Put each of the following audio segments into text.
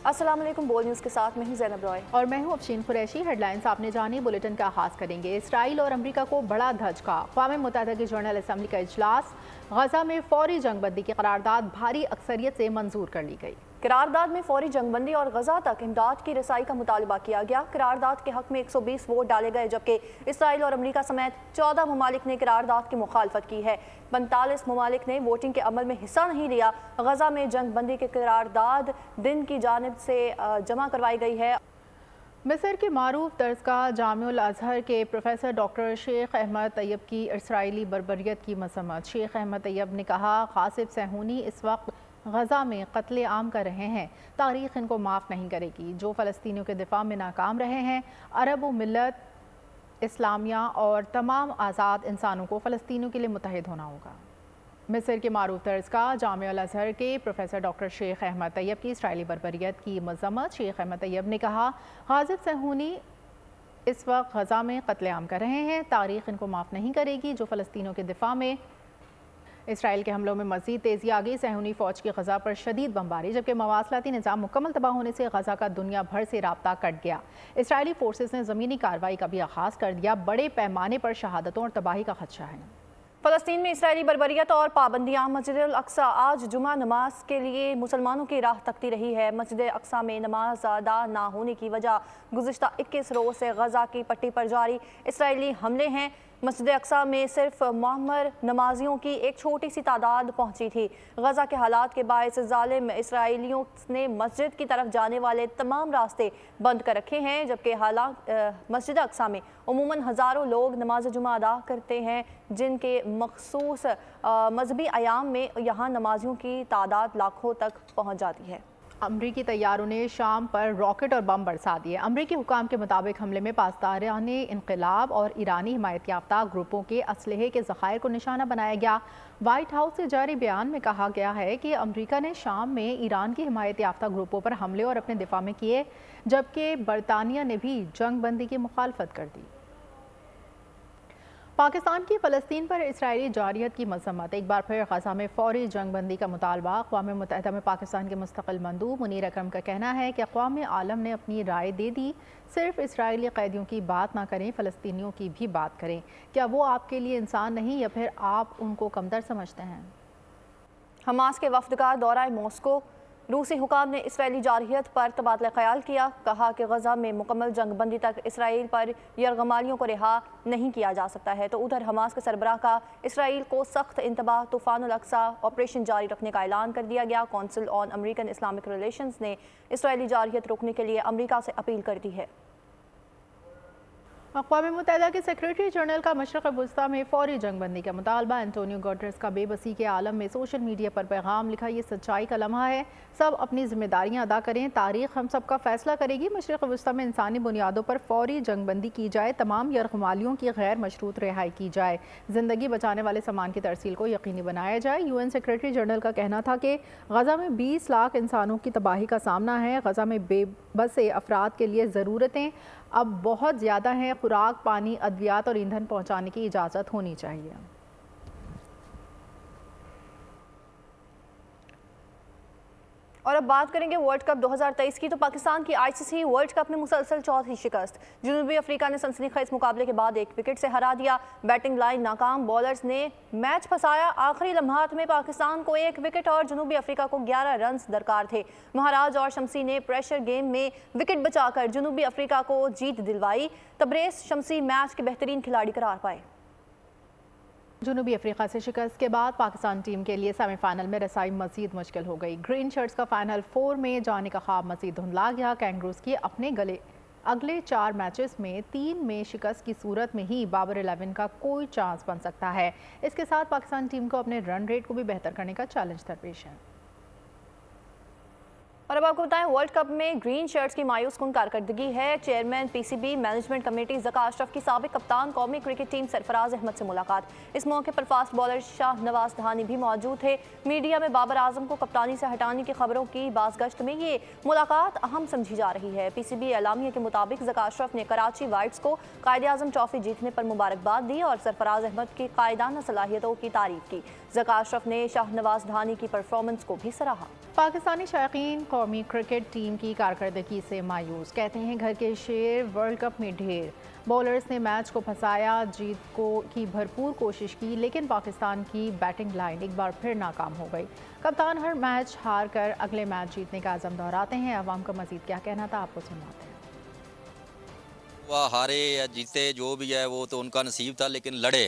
السلام علیکم، بول نیوز کے ساتھ میں ہوں زینب رائے اور میں ہوں افشین قریشی۔ ہیڈ لائنز آپ نے جانی، بلیٹن کا آغاز کریں گے۔ اسرائیل اور امریکہ کو بڑا دھچکا، اقوام متحدہ کی جنرل اسمبلی کا اجلاس، غزہ میں فوری جنگ بندی کی قرارداد بھاری اکثریت سے منظور کر لی گئی۔ قرارداد میں فوری جنگ بندی اور غزہ تک امداد کی رسائی کا مطالبہ کیا گیا۔ قرارداد کے حق میں 120 ووٹ ڈالے گئے، جبکہ اسرائیل اور امریکہ سمیت 14 ممالک نے قرارداد کی مخالفت کی ہے۔ 45 ممالک نے ووٹنگ کے عمل میں حصہ نہیں لیا۔ غزہ میں جنگ بندی کی قرارداد دن کی جانب سے جمع کروائی گئی ہے۔ مصر کے معروف درسگاہ جامع الازہر کے پروفیسر ڈاکٹر شیخ احمد طیب کی اسرائیلی بربریت کی مذمت۔ شیخ احمد طیب نے کہا، غاصب صہیونی اس وقت غزہ میں قتل عام کر رہے ہیں، تاریخ ان کو معاف نہیں کرے گی۔ جو فلسطینیوں کے دفاع میں ناکام رہے ہیں، عرب و ملت اسلامیہ اور تمام آزاد انسانوں کو فلسطینیوں کے لیے متحد ہونا ہوگا۔ مصر کے معروف درسگاہ جامع الازہر کے پروفیسر ڈاکٹر شیخ احمد طیب کی اسرائیلی بربریت کی مذمت۔ شیخ احمد طیب نے کہا، غاصب صہیونی اس وقت غزہ میں قتل عام کر رہے ہیں، تاریخ ان کو معاف نہیں کرے گی۔ جو فلسطینیوں کے دفاع میں اسرائیل کے حملوں میں مزید تیزی آ گئی۔ صہیونی فوج کی غزہ پر شدید بمباری، جبکہ مواصلاتی نظام مکمل تباہ ہونے سے غزہ کا دنیا بھر سے رابطہ کٹ گیا۔ اسرائیلی فورسز نے زمینی کارروائی کا بھی آغاز کر دیا۔ بڑے پیمانے پر شہادتوں اور تباہی کا خدشہ ہے۔ فلسطین میں اسرائیلی بربریت اور پابندیاں۔ مسجد الاقصیٰ آج جمعہ نماز کے لیے مسلمانوں کی راہ تکتی رہی ہے۔ مسجد اقصیٰ میں نماز ادا نہ ہونے کی وجہ گزشتہ 21 روز سے غزہ کی پٹی پر جاری اسرائیلی حملے ہیں۔ مسجد اقصیٰ میں صرف معمر نمازیوں کی ایک چھوٹی سی تعداد پہنچی تھی۔ غزہ کے حالات کے باعث ظالم اسرائیلیوں نے مسجد کی طرف جانے والے تمام راستے بند کر رکھے ہیں، جبکہ مسجد اقصیٰ میں عموماً ہزاروں لوگ نماز جمعہ ادا کرتے ہیں، جن کے مخصوص مذہبی ایام میں یہاں نمازیوں کی تعداد لاکھوں تک پہنچ جاتی ہے۔ امریکی طیاروں نے شام پر راکٹ اور بم برسا دیے۔ امریکی حکام کے مطابق حملے میں پاسداران انقلاب اور ایرانی حمایت یافتہ گروپوں کے اسلحے کے ذخائر کو نشانہ بنایا گیا۔ وائٹ ہاؤس سے جاری بیان میں کہا گیا ہے کہ امریکہ نے شام میں ایران کی حمایت یافتہ گروپوں پر حملے اور اپنے دفاع میں کیے، جبکہ برطانیہ نے بھی جنگ بندی کی مخالفت کر دی۔ پاکستان کی فلسطین پر اسرائیلی جارحیت کی مذمت۔ ایک بار پھر غزہ میں فوری جنگ بندی کا مطالبہ۔ اقوام متحدہ میں پاکستان کے مستقل مندوب منیر اکرم کا کہنا ہے کہ اقوام عالم نے اپنی رائے دے دی، صرف اسرائیلی قیدیوں کی بات نہ کریں، فلسطینیوں کی بھی بات کریں۔ کیا وہ آپ کے لیے انسان نہیں یا پھر آپ ان کو کمتر سمجھتے ہیں؟ حماس کے وفد کا دورہ ماسکو۔ روسی حکام نے اسرائیلی جارحیت پر تبادلہ خیال کیا۔ کہا کہ غزہ میں مکمل جنگ بندی تک اسرائیل پر یرغمالیوں کو رہا نہیں کیا جا سکتا ہے، تو ادھر حماس کے سربراہ کا اسرائیل کو سخت انتباہ، طوفان الاقصیٰ آپریشن جاری رکھنے کا اعلان کر دیا گیا۔ کونسل آن امریکن اسلامک ریلیشنز نے اسرائیلی جارحیت روکنے کے لیے امریکہ سے اپیل کر دی ہے۔ اقوام متحدہ کے سیکریٹری جنرل کا مشرق وسطیٰ میں فوری جنگ بندی کا مطالبہ۔ انٹونیو گوٹریس کا بے بسی کے عالم میں سوشل میڈیا پر پیغام لکھا، یہ سچائی کا لمحہ ہے، سب اپنی ذمہ داریاں ادا کریں، تاریخ ہم سب کا فیصلہ کرے گی۔ مشرق وسطیٰ میں انسانی بنیادوں پر فوری جنگ بندی کی جائے، تمام یرغمالیوں کی غیر مشروط رہائی کی جائے، زندگی بچانے والے سامان کی ترسیل کو یقینی بنایا جائے۔ یو این سیکریٹری جنرل کا کہنا تھا کہ غزہ میں 20 لاکھ انسانوں کی تباہی کا سامنا ہے۔ غزہ میں بے بس افراد کے لیے ضرورتیں اب بہت زیادہ ہیں، خوراک، پانی، ادویات اور ایندھن پہنچانے کی اجازت ہونی چاہیے۔ اور اب بات کریں گے ورلڈ کپ 2023 کی، تو پاکستان کی آئی سی سی ورلڈ کپ میں مسلسل چوتھی شکست۔ جنوبی افریقہ نے سنسنی خیز مقابلے کے بعد 1 وکٹ سے ہرا دیا۔ بیٹنگ لائن ناکام، بولرز نے میچ پھنسایا۔ آخری لمحات میں پاکستان کو 1 وکٹ اور جنوبی افریقہ کو 11 رنز درکار تھے۔ مہاراج اور شمسی نے پریشر گیم میں وکٹ بچا کر جنوبی افریقہ کو جیت دلوائی۔ تبریز شمسی میچ کے بہترین کھلاڑی قرار پائے۔ جنوبی افریقہ سے شکست کے بعد پاکستان ٹیم کے لیے سیمی فائنل میں رسائی مزید مشکل ہو گئی۔ گرین شرٹس کا فائنل 4 میں جانے کا خواب مزید دھندلا گیا۔ کینگروز کی اپنے اگلے 4 میچز میں 3 میں شکست کی صورت میں ہی بابر 11 کا کوئی چانس بن سکتا ہے۔ اس کے ساتھ پاکستان ٹیم کو اپنے رن ریٹ کو بھی بہتر کرنے کا چیلنج درپیش ہے۔ اور اب آپ کو بتائیں ورلڈ کپ میں گرین شرٹس کی مایوس کن کارکردگی ہے۔ Chairman P C B management committee Zaka Ashraf کی سابق کپتان قومی کرکٹ ٹیم سرفراز احمد سے ملاقات۔ اس موقع پر فاسٹ بالر شاہ نواز دھانی بھی موجود تھے۔ میڈیا میں بابر اعظم کو کپتانی سے ہٹانے کی خبروں کی بازگشت میں یہ ملاقات اہم سمجھی جا رہی ہے۔ پی سی بی اعلامیہ کے مطابق ذکا اشرف نے کراچی وائٹس کو قائد اعظم ٹرافی جیتنے پر مبارکباد دی اور سرفراز احمد کی قائدانہ صلاحیتوں کی تعریف کی۔ ذکا اشرف نے شاہ نواز دھانی کی پرفارمنس کو بھی سراہا۔ پاکستانی شائقین قومی کرکٹ ٹیم کی کارکردگی سے مایوس، کہتے ہیں گھر کے شیر ورلڈ کپ میں ڈھیر، بولرز نے میچ کو پھنسایا، جیت کی بھرپور کوشش کی لیکن پاکستان کی بیٹنگ لائن ایک بار پھر ناکام ہو گئی۔ کپتان ہر میچ ہار کر اگلے میچ جیتنے کا عزم دہراتے ہیں۔ عوام کا مزید کیا کہنا تھا، آپ کو سنواتے ہیں۔ وہ ہارے یا جیتے جو بھی ہے وہ تو ان کا نصیب تھا، لیکن لڑے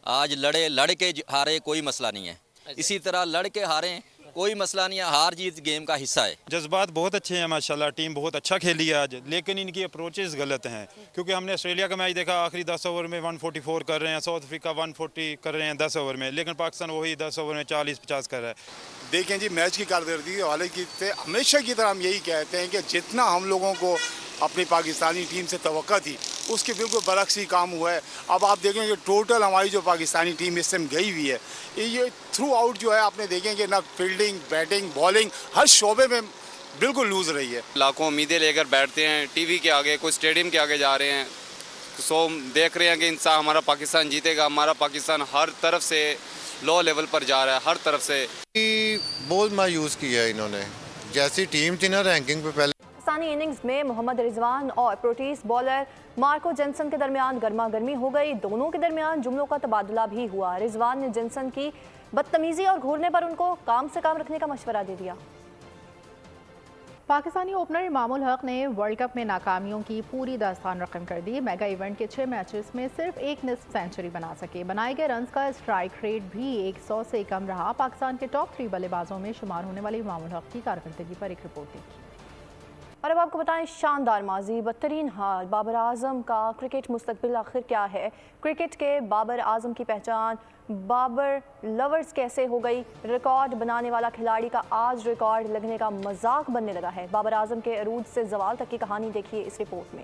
آج لڑ کے ہارے کوئی مسئلہ نہیں ہے، اسی طرح لڑ کے ہاریں کوئی مسئلہ نہیں ہے، ہار جیت گیم کا حصہ ہے۔ جذبات بہت اچھے ہیں ماشاءاللہ، ٹیم بہت اچھا کھیلی ہے آج، لیکن ان کی اپروچز غلط ہیں، کیونکہ ہم نے آسٹریلیا کا میچ دیکھا، آخری 10 اوور میں 144 کر رہے ہیں، ساؤتھ افریقہ 140 کر رہے ہیں 10 اوور میں، لیکن پاکستان وہی 10 اوور میں 40-50 کر رہا ہے۔ دیکھیں جی، میچ کی کارکردگی کے حوالے کی ہمیشہ کی طرح ہم یہی کہتے ہیں کہ جتنا ہم لوگوں کو اپنی پاکستانی ٹیم سے توقع تھی اس کے بالکل برعکس ہی کام ہوا ہے۔ اب آپ دیکھیں کہ ٹوٹل ہماری جو پاکستانی ٹیم اس ٹائم گئی ہوئی ہے، یہ تھرو آؤٹ جو ہے آپ نے دیکھیں کہ نہ فیلڈنگ، بیٹنگ، بالنگ ہر شعبے میں بالکل لوز رہی ہے۔ لاکھوں امیدیں لے کر بیٹھتے ہیں ٹی وی کے آگے، کوئی اسٹیڈیم کے آگے جا رہے ہیں، سو دیکھ رہے ہیں کہ انسان ہمارا پاکستان جیتے گا، ہمارا پاکستان ہر طرف سے لو لیول پر جا رہا ہے، ہر طرف سے۔ بہت مایوس کیا ہے انہوں نے، جیسی ٹیم تھی نا رینکنگ پہ پہلے۔ پاکستانی اننگز میں محمد رضوان اور پروٹیز بالر مارکو جنسن کے درمیان گرما گرمی ہو گئی، دونوں کے درمیان جملوں کا تبادلہ بھی ہوا۔ رضوان نے جنسن کی بدتمیزی اور گھورنے پر ان کو کام سے کام رکھنے کا مشورہ دے دیا۔ پاکستانی اوپنر امام الحق نے ورلڈ کپ میں ناکامیوں کی پوری داستان رقم کر دی، میگا ایونٹ کے 6 میچز میں صرف ایک نصف سینچری بنا سکے، بنائے گئے رنز کا اسٹرائک ریٹ بھی 100 سے کم رہا۔ پاکستان کے ٹاپ 3 بلے بازوں میں شمار ہونے والے امام الحق کی کارکردگی پر ایک رپورٹ دیکھیے۔ اور اب آپ کو بتائیں، شاندار ماضی، بدترین حال، بابر اعظم کا کرکٹ مستقبل آخر کیا ہے؟ کرکٹ کے بابر اعظم کی پہچان بابر لورز کیسے ہو گئی؟ ریکارڈ بنانے والا کھلاڑی کا آج ریکارڈ لگنے کا مذاق بننے لگا ہے۔ بابر اعظم کے عروج سے زوال تک کی کہانی دیکھیے اس رپورٹ میں۔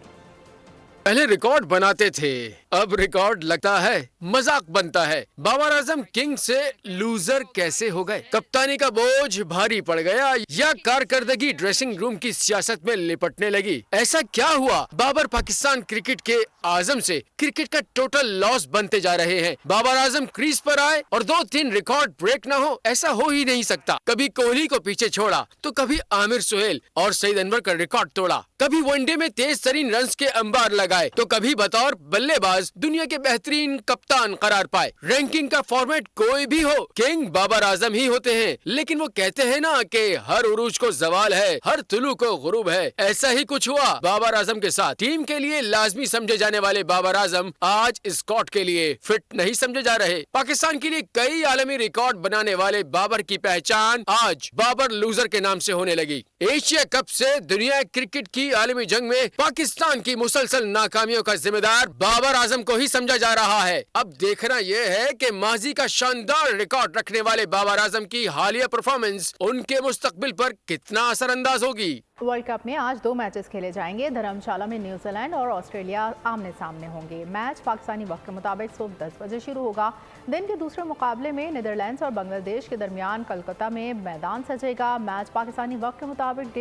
پہلے ریکارڈ بناتے تھے، اب ریکارڈ لگتا ہے مذاق بنتا ہے۔ بابر اعظم کنگ سے لوزر کیسے ہو گئے؟ کپتانی کا بوجھ بھاری پڑ گیا یا کارکردگی ڈریسنگ روم کی سیاست میں لپٹنے لگی؟ ایسا کیا ہوا؟ بابر پاکستان کرکٹ کے اعظم سے کرکٹ کا ٹوٹل لاس بنتے جا رہے ہیں۔ بابر اعظم کریز پر آئے اور 2-3 ریکارڈ بریک نہ ہو، ایسا ہو ہی نہیں سکتا۔ کبھی کوہلی کو پیچھے چھوڑا تو کبھی عامر سہیل اور سعید انور کا ریکارڈ توڑا، کبھی ون ڈے میں تیز ترین رنز کے انبار لگائے تو کبھی بطور بلے باز دنیا کے بہترین کپتان قرار پائے۔ رینکنگ کا فارمیٹ کوئی بھی ہو، کنگ بابر اعظم ہی ہوتے ہیں، لیکن وہ کہتے ہیں نا کہ ہر عروج کو زوال ہے، ہر طلوع کو غروب ہے۔ ایسا ہی کچھ ہوا بابر اعظم کے ساتھ۔ ٹیم کے لیے لازمی سمجھے جانے والے بابر اعظم آج اسکاٹ کے لیے فٹ نہیں سمجھے جا رہے۔ پاکستان کے لیے کئی عالمی ریکارڈ بنانے والے بابر کی پہچان آج بابر لوزر کے نام سے ہونے لگی۔ ایشیا کپ سے دنیا کرکٹ کی عالمی جنگ میں پاکستان کی مسلسل ناکامیوں کا ذمہ دار بابر اعظم کو ہی سمجھا جا رہا ہے۔ اب دیکھنا یہ ہے کہ ماضی کا شاندار ریکارڈ رکھنے والے بابر اعظم کی حالیہ پرفارمنس ان کے مستقبل پر کتنا اثر انداز ہوگی۔ ورلڈ کپ میں آج 2 میچز کھیلے جائیں گے۔ دھرمشالہ میں نیوزی لینڈ اور آسٹریلیا آمنے سامنے ہوں گے۔ میچ پاکستانی وقت کے مطابق صبح 10 بجے شروع ہوگا۔ دن کے دوسرے مقابلے میں نیدرلینڈز اور بنگلہ دیش کے درمیان کلکتہ میں میدان سجے گا۔ میچ پاکستانی وقت کے مطابق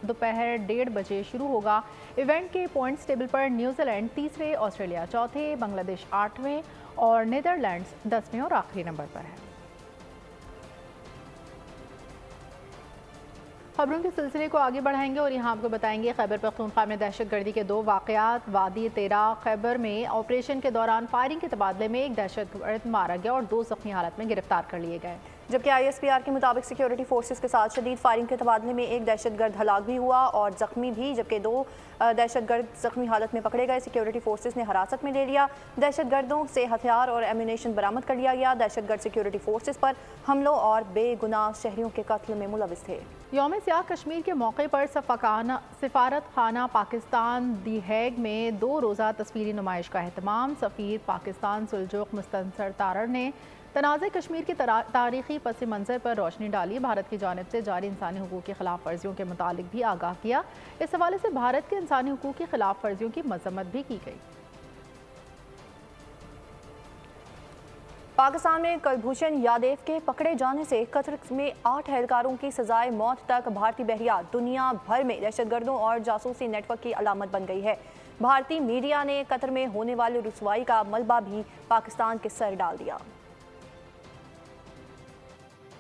دوپہر 1:30 بجے شروع ہوگا۔ ایونٹ کے پوائنٹس ٹیبل پر نیوزی لینڈ تیسرے، آسٹریلیا چوتھے، بنگلہ دیش 8ویں اور نیدرلینڈز 10ویں اور آخری نمبر پر ہے۔ خبروں کے سلسلے کو آگے بڑھائیں گے اور یہاں آپ کو بتائیں گے خیبر پختونخوا میں دہشت گردی کے 2 واقعات۔ وادی تیرا خیبر میں آپریشن کے دوران فائرنگ کے تبادلے میں ایک دہشت گرد مارا گیا اور 2 زخمی حالت میں گرفتار کر لیے گئے، جبکہ ISPR کے مطابق سیکیورٹی فورسز کے ساتھ شدید فائرنگ کے تبادلے میں ایک دہشت گرد ہلاک بھی ہوا اور زخمی بھی، جبکہ 2 دہشت گرد زخمی حالت میں پکڑے گئے۔ سیکیورٹی فورسز نے حراست میں لے لیا، دہشت گردوں سے ہتھیار اور ایمونیشن برآمد کر لیا گیا۔ دہشت گرد سیکیورٹی فورسز پر حملوں اور بے گناہ شہریوں کے قتل میں ملوث تھے۔ یوم سیاہ کشمیر کے موقع پر سفارت خانہ پاکستان دی ہیگ میں 2 روزہ تصویری نمائش کا اہتمام۔ سفیر پاکستان سلجوق مستنصر تارڑ نے تنازع کشمیر کی تاریخی پس منظر پر روشنی ڈالی، بھارت کی جانب سے جاری انسانی حقوق کی خلاف ورزیوں کے متعلق بھی آگاہ کیا۔ اس حوالے سے بھارت کے انسانی حقوق کی خلاف ورزیوں کی مذمت بھی کی گئی۔ پاکستان میں کلبھوشن یادیو کے پکڑے جانے سے قطر میں 8 اہلکاروں کی سزائے موت تک بھارتی بحریہ دنیا بھر میں دہشت گردوں اور جاسوسی نیٹ ورک کی علامت بن گئی ہے۔ بھارتی میڈیا نے قطر میں ہونے والی رسوائی کا ملبہ بھی پاکستان کے سر ڈال دیا۔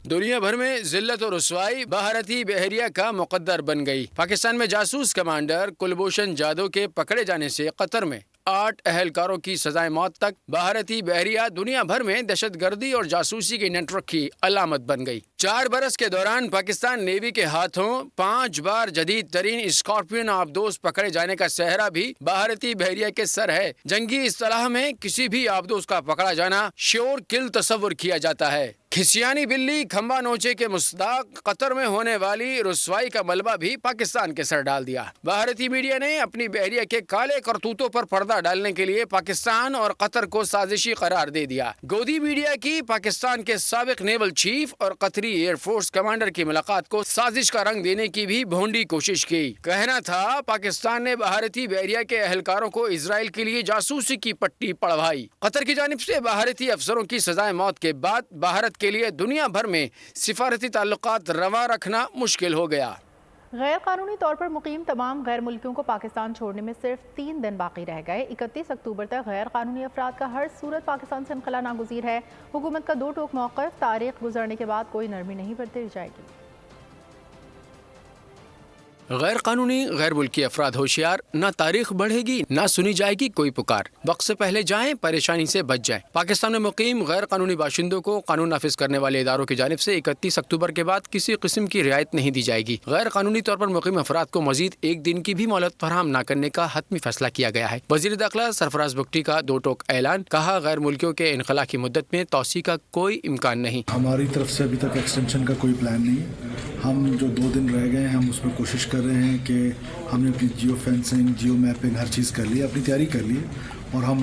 دنیا بھر میں ذلت اور رسوائی بھارتی بحریہ کا مقدر بن گئی۔ پاکستان میں جاسوس کمانڈر کلبھوشن جادھو کے پکڑے جانے سے قطر میں 8 اہلکاروں کی سزائے موت تک بھارتی بحریہ دنیا بھر میں دہشت گردی اور جاسوسی کے نیٹ ورک کی علامت بن گئی۔ 4 برس کے دوران پاکستان نیوی کے ہاتھوں 5 بار جدید ترین اسکارپین آبدوز پکڑے جانے کا سہرا بھی بھارتی بحریہ کے سر ہے۔ جنگی اصطلاح میں کسی بھی آبدوز کا پکڑا جانا شور کل تصور کیا جاتا ہے۔ کھسیانی بلی کھمبا نوچے کے مصداق قطر میں ہونے والی رسوائی کا ملبہ بھی پاکستان کے سر ڈال دیا۔ بھارتی میڈیا نے اپنی بحریہ کے کالے کرتوتوں پر پردہ ڈالنے کے لیے پاکستان اور قطر کو سازشی قرار دے دیا۔ گودی میڈیا کی پاکستان کے سابق نیول چیف اور قطری ایئر فورس کمانڈر کی ملاقات کو سازش کا رنگ دینے کی بھی بھونڈی کوشش کی۔ کہنا تھا پاکستان نے بھارتی بحریہ کے اہلکاروں کو اسرائیل کے لیے جاسوسی کی پٹی پڑھوائی۔ قطر کی جانب سے بھارتی افسروں کی سزائے موت کے بعد بھارت کے لیے دنیا بھر میں سفارتی تعلقات رواں رکھنا مشکل ہو گیا۔ غیر قانونی طور پر مقیم تمام غیر ملکیوں کو پاکستان چھوڑنے میں صرف 3 دن باقی رہ گئے۔ 31 اکتوبر تک غیر قانونی افراد کا ہر صورت پاکستان سے انخلا ناگزیر ہے۔ حکومت کا 2 ٹوک موقف، تاریخ گزرنے کے بعد کوئی نرمی نہیں برتی جائے گی۔ غیر قانونی غیر ملکی افراد ہوشیار، نہ تاریخ بڑھے گی نہ سنی جائے گی کوئی پکار۔ وقت سے پہلے جائیں، پریشانی سے بچ جائیں۔ پاکستان میں مقیم غیر قانونی باشندوں کو قانون نافذ کرنے والے اداروں کی جانب سے 31 اکتوبر کے بعد کسی قسم کی رعایت نہیں دی جائے گی۔ غیر قانونی طور پر مقیم افراد کو مزید 1 دن کی بھی مہلت فراہم نہ کرنے کا حتمی فیصلہ کیا گیا ہے۔ وزیر داخلہ سرفراز بگٹی کا 2 ٹوک اعلان، کہا غیر ملکیوں کے انخلا کی مدت میں توسیع کا کوئی امکان نہیں۔ ہماری طرف سے ابھی تک ایکسٹینشن کا کوئی پلان نہیں۔ ہم جو 2 دن رہ گئے ہیں ہم اس میں کوشش کر رہے ہیں کہ ہم نے اپنی جیو فینسنگ، جیو میپنگ ہر چیز کر لی، اپنی تیاری کر لی، اور ہم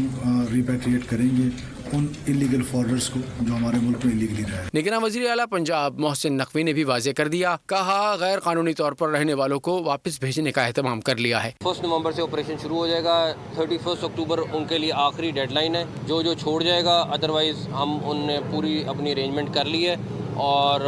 ریپیٹریٹ کریں گے ان انلیگل فارڈرز کو جو ہمارے ملک میں انلیگلی رہے۔ نگراں وزیر اعلیٰ پنجاب محسن نقوی نے بھی واضح کر دیا، کہا غیر قانونی طور پر رہنے والوں کو واپس بھیجنے کا اہتمام کر لیا ہے۔ 1 نومبر سے آپریشن شروع ہو جائے گا۔ 31 اکتوبر ان کے لیے آخری ڈیڈ لائن ہے۔ جو چھوڑ جائے گا، ادروائز ہم ان نے پوری اپنی ارینجمنٹ کر لی ہے اور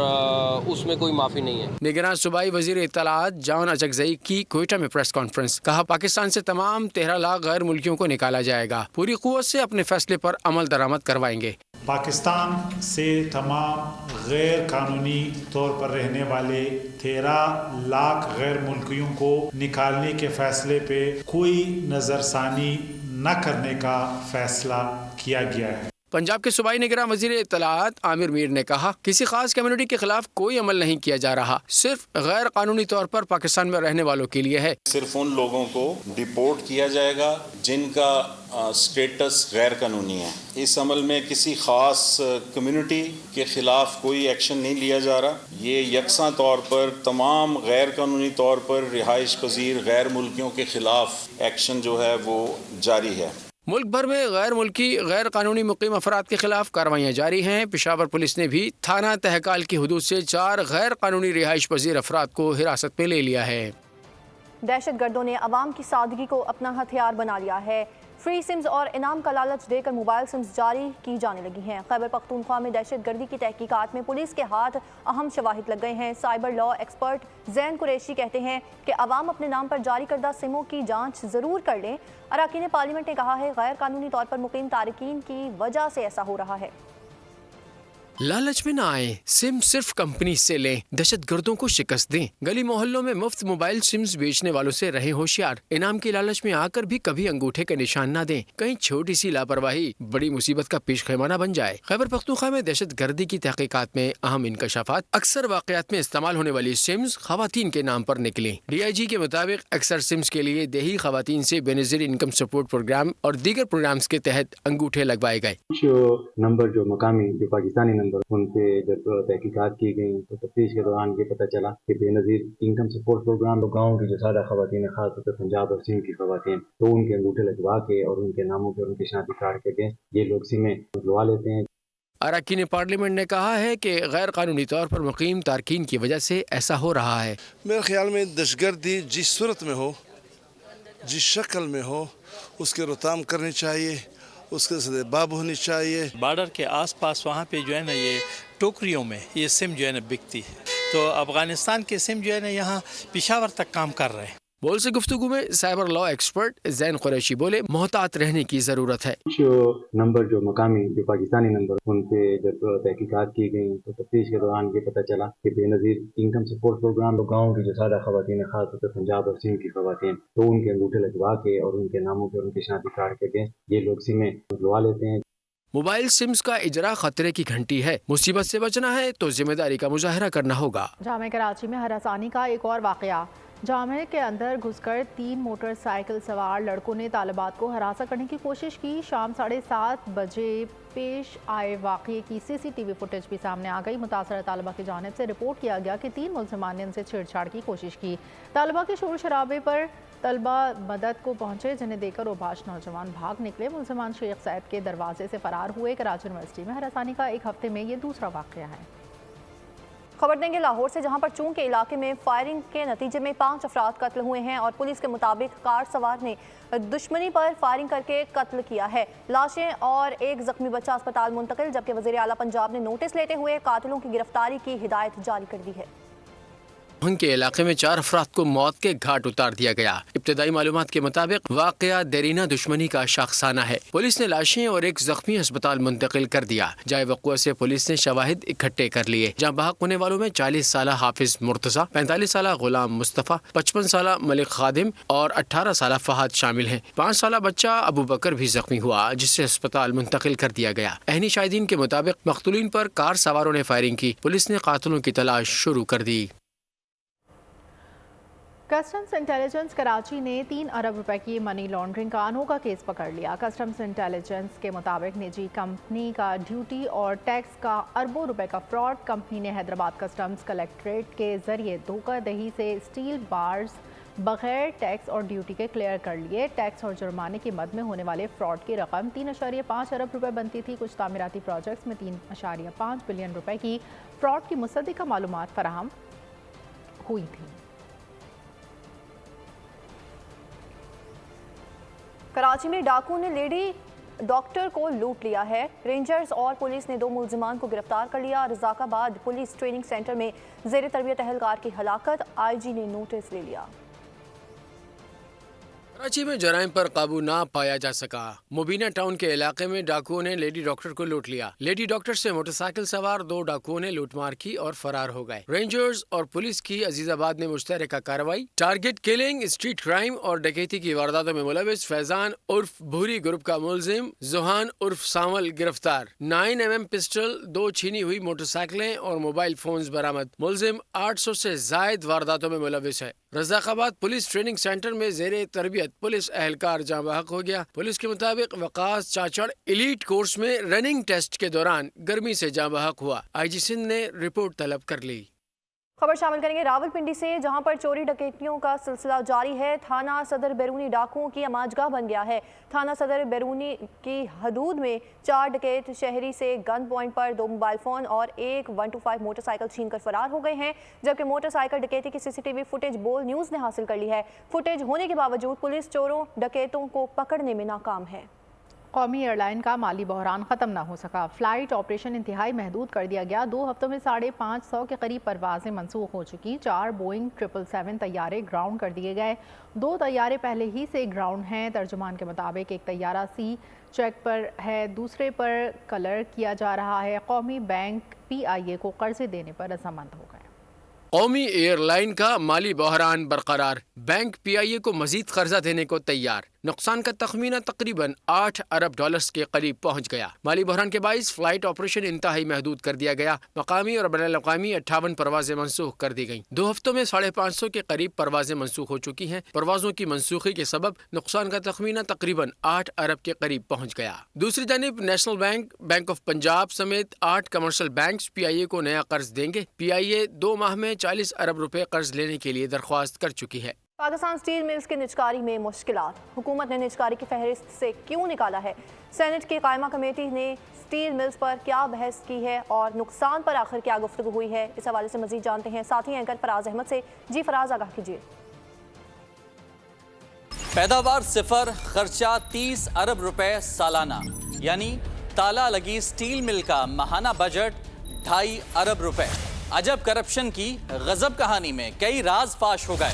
اس میں کوئی معافی نہیں ہے۔ نگراں صوبائی وزیر اطلاعات جان اچکزئی کی کوئٹہ میں پریس کانفرنس، کہا پاکستان سے تمام 13 لاکھ غیر ملکیوں کو نکالا جائے گا، پوری قوت سے اپنے فیصلے پر عمل درآمد کروائیں گے۔ پاکستان سے تمام غیر قانونی طور پر رہنے والے 13 لاکھ غیر ملکیوں کو نکالنے کے فیصلے پہ کوئی نظر ثانی نہ کرنے کا فیصلہ کیا گیا ہے۔ پنجاب کے صوبائی نگراں وزیر اطلاعات عامر میر نے کہا کسی خاص کمیونٹی کے خلاف کوئی عمل نہیں کیا جا رہا، صرف غیر قانونی طور پر پاکستان میں رہنے والوں کے لیے ہے۔ صرف ان لوگوں کو ڈپورٹ کیا جائے گا جن کا سٹیٹس غیر قانونی ہے۔ اس عمل میں کسی خاص کمیونٹی کے خلاف کوئی ایکشن نہیں لیا جا رہا۔ یہ یکساں طور پر تمام غیر قانونی طور پر رہائش پذیر غیر ملکیوں کے خلاف ایکشن جو ہے وہ جاری ہے۔ ملک بھر میں غیر ملکی غیر قانونی مقیم افراد کے خلاف کارروائیاں جاری ہیں۔ پشاور پولیس نے بھی تھانہ تہکال کی حدود سے 4 غیر قانونی رہائش پذیر افراد کو حراست میں لے لیا ہے۔ دہشت گردوں نے عوام کی سادگی کو اپنا ہتھیار بنا لیا ہے۔ فری سمز اور انعام کا لالچ دے کر موبائل سمز جاری کی جانے لگی ہیں۔ خیبر پختونخوا میں دہشت گردی کی تحقیقات میں پولیس کے ہاتھ اہم شواہد لگ گئے ہیں۔ سائبر لا ایکسپرٹ زین قریشی کہتے ہیں کہ عوام اپنے نام پر جاری کردہ سموں کی جانچ ضرور کر لیں۔ اراکین پارلیمنٹ نے کہا ہے غیر قانونی طور پر مقیم تارکین کی وجہ سے ایسا ہو رہا ہے۔ لالچ میں نہ آئیں، سم صرف کمپنی سے لیں، دہشت گردوں کو شکست دیں۔ گلی محلوں میں مفت موبائل سمز بیچنے والوں سے رہیں ہوشیار، انعام کی لالچ میں آ کر بھی کبھی انگوٹھے کا نشان نہ دیں، کہیں چھوٹی سی لاپرواہی بڑی مصیبت کا پیش خیمہ نہ بن جائے۔ خیبر پختونخوا میں دہشت گردی کی تحقیقات میں اہم انکشافات، اکثر واقعات میں استعمال ہونے والی سمز خواتین کے نام پر نکلیں۔ ڈی آئی جی کے مطابق اکثر سمز کے لیے دیہی خواتین سے بے نظیر انکم سپورٹ پروگرام اور دیگر پروگرامز کے تحت انگوٹھے لگوائے گئے۔ نمبر جو مقامی جو پاکستانی ان پہ جب تحقیقات کی گئی تو تفتیش کے دوران یہ پتہ چلا کہ بے نظیر انکم سپورٹ پروگرام گاؤں کی جو سادہ خواتین خاص طور پر پنجاب اور سندھ کی خواتین تو ان کے انگوٹھے لگوا کے اور ان کے ناموں پر ان کے شناختی کارڈ کے دیں یہ لوگ سمیں لگوا لیتے ہیں۔ اراکین پارلیمنٹ نے کہا ہے کہ غیر قانونی طور پر مقیم تارکین کی وجہ سے ایسا ہو رہا ہے۔ میرے خیال میں دہشت گردی جس صورت میں ہو، جس شکل میں ہو، اس کے روتام کرنی چاہیے، اس کے ساتھ باب ہونی چاہیے۔ بارڈر کے آس پاس وہاں پہ جو ہے نا یہ ٹوکریوں میں یہ سم جو ہے نا بکتی ہے، تو افغانستان کے سم جو ہے نا یہاں پشاور تک کام کر رہے ہیں۔ بول سے گفتگو میں سائبر لا ایکسپرٹ زین قریشی بولے محتاط رہنے کی ضرورت ہے. کچھ نمبر جو مقامی جو پاکستانی نمبر ان پہ جب تحقیقات کی گئی تو تفتیش کے دوران یہ پتہ چلا کہ بے نظیر انکم سپورٹ پروگرام گاؤں کی جو سادہ خواتین ہیں، خاص طور پر پنجاب اور سندھ کی خواتین، تو ان کے انگوٹھے لگوا کے اور ان کے ناموں پر ان کی شناختی کارڈ کے یہ لوگ سمیں لگوا لیتے ہیں. موبائل سمز کا اجرا خطرے کی گھنٹی ہے. مصیبت سے بچنا ہے تو ذمہ داری کا مظاہرہ کرنا ہوگا. جامعہ کراچی میں ہراسانی کا ایک اور واقعہ. جامعہ کے اندر گھس کر 3 موٹر سائیکل سوار لڑکوں نے طالبات کو ہراساں کرنے کی کوشش کی. شام 7:30 بجے پیش آئے واقعے کی CCTV فوٹیج بھی سامنے آ گئی. متاثرہ طالبہ کی جانب سے رپورٹ کیا گیا کہ 3 ملزمان نے ان سے چھیڑ چھاڑ کی کوشش کی. طالبہ کے شور شرابے پر طلبہ مدد کو پہنچے، جنہیں دیکھ کر اوباش نوجوان بھاگ نکلے. ملزمان شیخ سعید کے دروازے سے فرار ہوئے. کراچی یونیورسٹی میں ہراسانی کا ایک ہفتے میں یہ دوسرا واقعہ ہے. خبر دیں گے لاہور سے، جہاں پر چون کے علاقے میں فائرنگ کے نتیجے میں 5 افراد قتل ہوئے ہیں اور پولیس کے مطابق کار سوار نے دشمنی پر فائرنگ کر کے قتل کیا ہے. لاشیں اور ایک زخمی بچہ اسپتال منتقل، جبکہ وزیر اعلیٰ پنجاب نے نوٹس لیتے ہوئے قاتلوں کی گرفتاری کی ہدایت جاری کر دی ہے. ان کے علاقے میں 4 افراد کو موت کے گھاٹ اتار دیا گیا. ابتدائی معلومات کے مطابق واقعہ دیرینہ دشمنی کا شاخسانہ ہے. پولیس نے لاشیں اور ایک زخمی اسپتال منتقل کر دیا. جائے وقوع سے پولیس نے شواہد اکٹھے کر لیے. جہاں بحق ہونے والوں میں 40 سالہ حافظ مرتضی، 45 سالہ غلام مصطفیٰ، 55 سالہ ملک خادم اور 18 سالہ فہد شامل ہیں. 5 سالہ بچہ ابو بکر بھی زخمی ہوا، جسے اسپتال منتقل کر دیا گیا. عینی شاہدین کے مطابق مقتولین پر کار سواروں نے فائرنگ کی. پولیس نے قاتلوں کی تلاش شروع کر دی. کسٹمز انٹیلیجنس کراچی نے 3 ارب روپے کی منی لانڈرنگ کا انوکھا کیس پکڑ لیا. کسٹمز انٹیلیجنس کے مطابق نجی کمپنی کا ڈیوٹی اور ٹیکس کا اربوں روپے کا فراڈ کمپنی نے حیدرآباد کسٹمز کلیکٹریٹ کے ذریعے دھوکہ دہی سے اسٹیل بارز بغیر ٹیکس اور ڈیوٹی کے کلیئر کر لیے. ٹیکس اور جرمانے کی مد میں ہونے والے فراڈ کی رقم 3.5 ارب روپے بنتی تھی. کچھ تعمیراتی پروجیکٹس میں 3.5 بلین روپے کی فراڈ کی مصدقہ معلومات فراہم ہوئی تھیں. کراچی میں ڈاکو نے لیڈی ڈاکٹر کو لوٹ لیا ہے. رینجرز اور پولیس نے 2 ملزمان کو گرفتار کر لیا. رزاق آباد پولیس ٹریننگ سینٹر میں زیر تربیت اہلکار کی ہلاکت، IG نے نوٹس لے لیا. کراچی میں جرائم پر قابو نہ پایا جا سکا. مبینہ ٹاؤن کے علاقے میں ڈاکوؤں نے لیڈی ڈاکٹر کو لوٹ لیا. لیڈی ڈاکٹر سے موٹر سائیکل سوار 2 ڈاکوؤں نے لوٹ مار کی اور فرار ہو گئے. رینجرز اور پولیس کی عزیز آباد میں مشترکہ کارروائی. ٹارگٹ کلنگ، اسٹریٹ کرائم اور ڈکیتی کی وارداتوں میں ملوث فیضان عرف بھوری گروپ کا ملزم زوہان عرف سانول گرفتار. 9mm پسٹل، 2 چھینی ہوئی موٹر سائیکلیں اور موبائل فونز برآمد. ملزم 800 سے زائد وارداتوں میں ملوث ہے. رزاق آباد پولیس ٹریننگ سینٹر میں زیر تربیت پولیس اہلکار جاں بحق ہو گیا. پولیس کے مطابق وقاص چاچڑ ایلیٹ کورس میں رننگ ٹیسٹ کے دوران گرمی سے جاں بحق ہوا. IG سندھ نے رپورٹ طلب کر لی. خبر شامل کریں گے راولپنڈی سے، جہاں پر چوری ڈکیتیوں کا سلسلہ جاری ہے. تھانہ صدر بیرونی ڈاکوؤں کی اماجگاہ بن گیا ہے. تھانہ صدر بیرونی کی حدود میں 4 ڈکیت شہری سے گن پوائنٹ پر 2 موبائل فون اور ایک 125 موٹر سائیکل چھین کر فرار ہو گئے ہیں، جبکہ موٹر سائیکل ڈکیتی کی CCTV فوٹیج بول نیوز نے حاصل کر لی ہے. فوٹیج ہونے کے باوجود پولیس چوروں ڈکیتوں کو پکڑنے میں ناکام ہے. قومی ایئر لائن کا مالی بحران ختم نہ ہو سکا. فلائٹ آپریشن انتہائی محدود کر دیا گیا. 2 ہفتوں میں 550 کے قریب پروازیں منسوخ ہو چکی. 4 بوئنگ 777 طیارے گراؤنڈ کر دیے گئے. 2 طیارے پہلے ہی سے گراؤنڈ ہیں. ترجمان کے مطابق ایک طیارہ سی چیک پر ہے، دوسرے پر کلر کیا جا رہا ہے. قومی بینک PIA کو قرضے دینے پر رضامند ہو گئے. قومی ایئر لائن کا مالی بحران برقرار. بینک PIA کو مزید قرضہ دینے کو تیار. نقصان کا تخمینہ تقریباً 8 ارب ڈالرز کے قریب پہنچ گیا. مالی بحران کے باعث فلائٹ آپریشن انتہائی محدود کر دیا گیا. مقامی اور بین الاقوامی 58 پروازیں منسوخ کر دی گئیں. 2 ہفتوں میں 550 کے قریب پروازیں منسوخ ہو چکی ہیں. پروازوں کی منسوخی کے سبب نقصان کا تخمینہ تقریباً 8 ارب کے قریب پہنچ گیا. دوسری جانب national bank, bank of Punjab سمیت 8 کمرشل بینکس PIA کو نیا قرض دیں گے. PIA 2 ماہ میں 40 ارب روپے قرض لینے کے لیے درخواست کر چکی ہے. پاکستان اسٹیل ملز کے نجکاری میں مشکلات. حکومت نے نجکاری کی فہرست سے کیوں نکالا ہے؟ سینٹ کی قائمہ کمیٹی نے اسٹیل ملز پر کیا بحث کی ہے اور نقصان پر آخر کیا گفتگو ہوئی ہے؟ اس حوالے سے مزید جانتے ہیں ساتھی اینکر فراز احمد سے. جی فراز، آگاہ کیجیے. پیداوار 0، خرچہ 30 ارب روپے سالانہ، یعنی تالا لگی اسٹیل مل کا ماہانہ بجٹ 2.5 ارب روپے. عجب کرپشن کی غضب کہانی میں کئی راز فاش ہو گئے.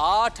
8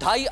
2.5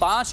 5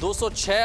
206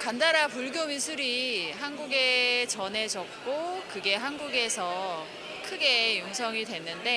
간다라 불교 미술이 한국에 전해졌고 그게 한국에서 크게 융성이 됐는데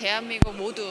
대한민국 모두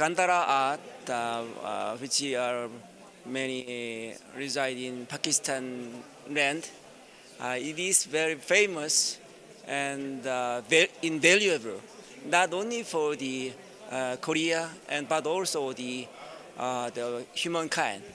Gandhara art, which are many reside in Pakistan land, it is very famous and invaluable, not only for the Korea and but also the humankind.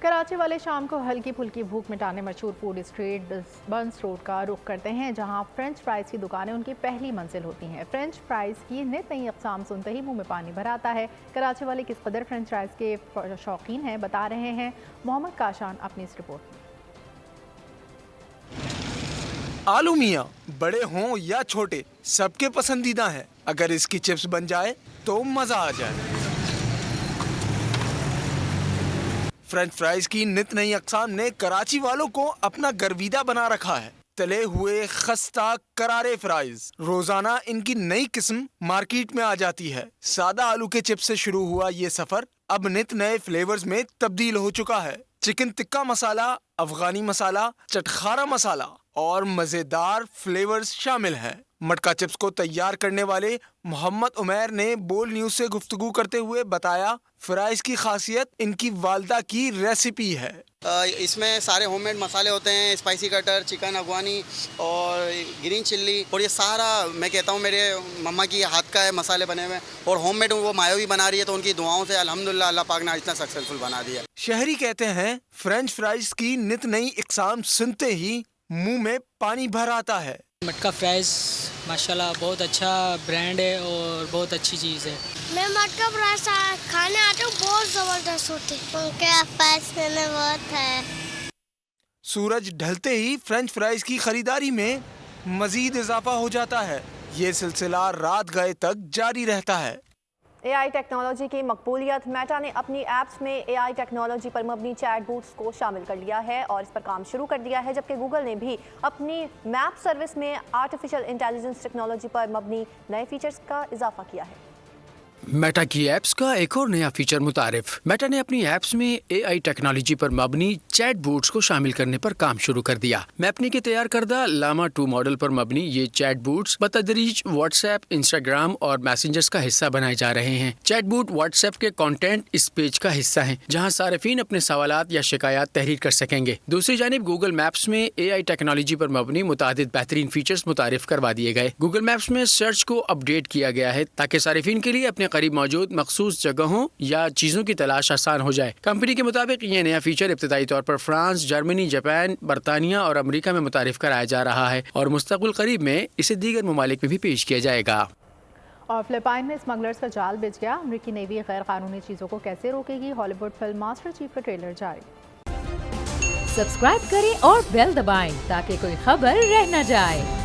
Karachi والے شام کو ہلکی پھلکی بھوک مٹانے مشہور فوڈ اسٹریٹ بنس روڈ کا رخ کرتے ہیں، جہاں فرینچ فرائز کی دکانیں ان کی پہلی منزل ہوتی ہیں۔ فرینچ فرائز کی نت نئی اقسام سنتے ہی منہ میں پانی بھر آتا ہے۔ کراچی والے کس قدر فرینچ فرائز کے شوقین ہیں بتا رہے ہیں محمد کاشان اپنی اس رپورٹ میں۔ آلو میاں بڑے ہوں یا چھوٹے سب کے پسندیدہ ہیں، اگر اس کی چپس بن جائے تو مزہ آ جائے۔ فرینچ فرائز کی نت نئی اقسام نے کراچی والوں کو اپنا گرویدہ بنا رکھا ہے۔ تلے ہوئے خستہ کرارے فرائز، روزانہ ان کی نئی قسم مارکیٹ میں آ جاتی ہے۔ سادہ آلو کے چپس سے شروع ہوا یہ سفر اب نت نئے فلیورز میں تبدیل ہو چکا ہے۔ چکن ٹکا مسالہ، افغانی مسالہ، چٹخارا مسالہ اور مزیدار فلیورز شامل ہیں۔ مٹکا چپس کو تیار کرنے والے محمد عمیر نے بول نیوز سے گفتگو کرتے ہوئے بتایا فرائز کی خاصیت ان کی والدہ کی ریسیپی ہے۔ اس میں سارے ہوم میڈ مسالے ہوتے ہیں، اسپائسی کٹر، چکن افغانی اور گرین چلی، اور یہ سارا میں کہتا ہوں میرے مما کی ہاتھ کا ہے مسالے بنے ہوئے، اور ہوم میڈ وہ مایو بھی بنا رہی ہے، تو ان کی دعاؤں سے الحمدللہ اللہ پاک نے اتنا سکسیسفل بنا دیا۔ شہری کہتے ہیں فرینچ فرائز کی نت نئی اقسام سنتے ہی منہ میں پانی بھر آتا ہے۔ مٹکا فرائز ماشاءاللہ بہت اچھا برانڈ ہے اور بہت اچھی چیز ہے۔ میں مٹکا فرائز کھانے آتا ہوں، بہت زبردست ہوتے ہیں، ان کے فرائز میں بہت ہے۔ سورج ڈھلتے ہی فرینچ فرائز کی خریداری میں مزید اضافہ ہو جاتا ہے۔ یہ سلسلہ رات گئے تک جاری رہتا ہے۔ اے آئی ٹیکنالوجی کی مقبولیت، میٹا نے اپنی ایپس میں اے آئی ٹیکنالوجی پر مبنی چیٹ بوٹس کو شامل کر لیا ہے اور اس پر کام شروع کر دیا ہے، جبکہ گوگل نے بھی اپنی میپ سروس میں آرٹیفیشل انٹیلیجنس ٹیکنالوجی پر مبنی نئے فیچرز کا اضافہ کیا ہے۔ میٹا کی ایپس کا ایک اور نیا فیچر متعارف۔ میٹا نے اپنی ایپس میں اے آئی ٹیکنالوجی پر مبنی چیٹ بوٹس کو شامل کرنے پر کام شروع کر دیا۔ میپنی کے تیار کردہ لاما 2 ماڈل پر مبنی یہ چیٹ بوٹس بتدریج واٹس ایپ، انسٹاگرام اور میسنجرز کا حصہ بنائے جا رہے ہیں۔ چیٹ بوٹ واٹس ایپ کے کانٹینٹ اس پیج کا حصہ ہیں، جہاں صارفین اپنے سوالات یا شکایات تحریر کر سکیں گے۔ دوسری جانب گوگل میپس میں اے آئی ٹیکنالوجی پر مبنی متعدد بہترین فیچرز متعارف کروا دیے گئے۔ گوگل میپس میں سرچ کو اپ ڈیٹ کیا گیا ہے تاکہ صارفین کے لیے اپنے قریب موجود مخصوص جگہوں یا چیزوں کی تلاش آسان ہو جائے۔ کمپنی کے مطابق یہ نیا فیچر ابتدائی طور پر فرانس، جرمنی، جاپان، برطانیہ اور امریکہ میں متعارف کرایا جا رہا ہے اور مستقبل قریب میں اسے دیگر ممالک میں بھی پیش کیا جائے گا۔ اور فلپائن میں اسمگلرز کا جال بچ گیا، امریکی نیوی غیر قانونی چیزوں کو کیسے روکے گی؟ ہالی ووڈ فلم ماسٹر چیف کا ٹریلر جاری۔ سبسکرائب کریں اور بیل دبائیں تاکہ کوئی خبر رہ نہ جائے۔